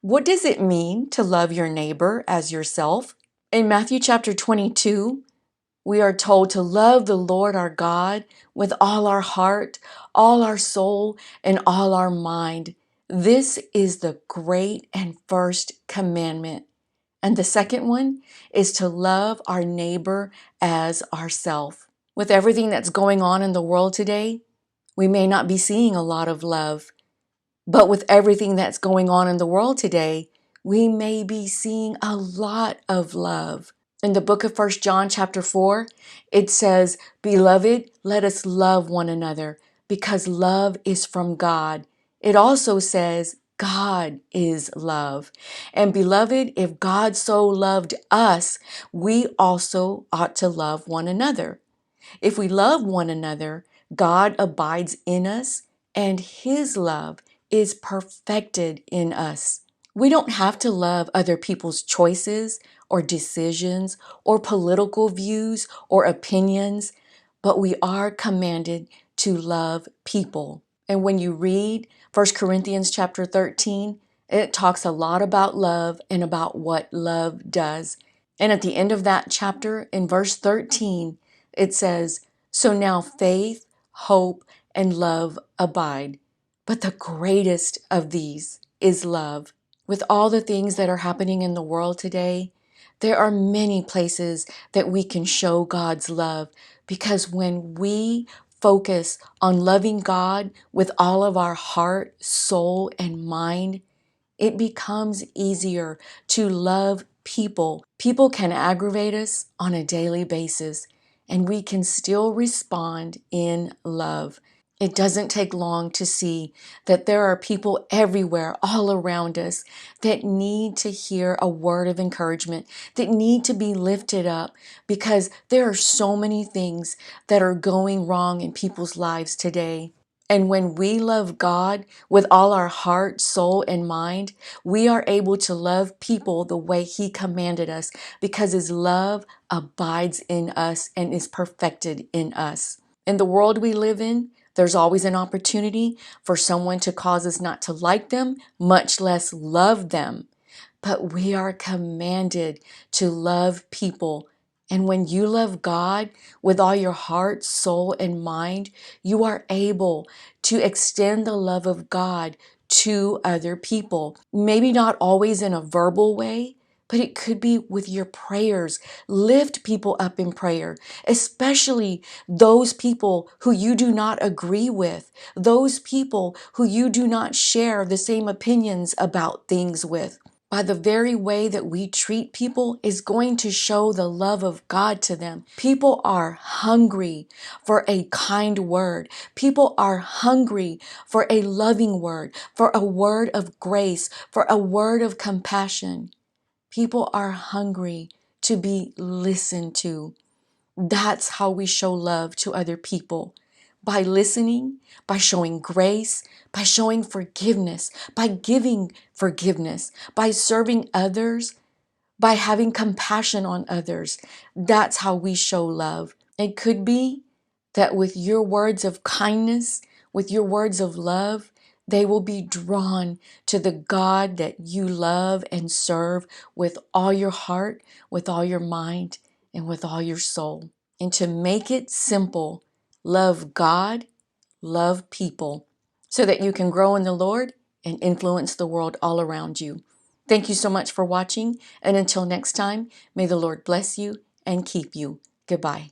What does it mean to love your neighbor as yourself? In Matthew chapter 22, we are told to love the Lord our God with all our heart, all our soul, and all our mind. This is the great and first commandment. And the second one is to love our neighbor as ourself. With everything that's going on in the world today, we may not be seeing a lot of love. But with everything that's going on in the world today, we may be seeing a lot of love. In the book of 1 John chapter 4, it says, "Beloved, let us love one another because love is from God." It also says, God is love. And beloved, if God so loved us, we also ought to love one another. If we love one another, God abides in us and His love is perfected in us. We don't have to love other people's choices or decisions or political views or opinions, but we are commanded to love people. And when you read 1 Corinthians chapter 13, it talks a lot about love and about what love does. And at the end of that chapter, in verse 13, it says, "So now faith, hope, and love abide. But the greatest of these is love." With all the things that are happening in the world today, there are many places that we can show God's love, because when we focus on loving God with all of our heart, soul, and mind, it becomes easier to love people. People can aggravate us on a daily basis, and we can still respond in love. It doesn't take long to see that there are people everywhere, all around us, that need to hear a word of encouragement, that need to be lifted up, because there are so many things that are going wrong in people's lives today. And when we love God with all our heart, soul, and mind, we are able to love people the way He commanded us, because His love abides in us and is perfected in us. In the world we live in, there's always an opportunity for someone to cause us not to like them, much less love them. But we are commanded to love people. And when you love God with all your heart, soul, and mind, you are able to extend the love of God to other people. Maybe not always in a verbal way, but it could be with your prayers. Lift people up in prayer, especially those people who you do not agree with, those people who you do not share the same opinions about things with. By the very way that we treat people is going to show the love of God to them. People are hungry for a kind word. People are hungry for a loving word, for a word of grace, for a word of compassion. People are hungry to be listened to. That's how we show love to other people. By listening, by showing grace, by showing forgiveness, by giving forgiveness, by serving others, by having compassion on others. That's how we show love. It could be that with your words of kindness, with your words of love, they will be drawn to the God that you love and serve with all your heart, with all your mind, and with all your soul. And to make it simple, love God, love people, so that you can grow in the Lord and influence the world all around you. Thank you so much for watching, and until next time, may the Lord bless you and keep you. Goodbye.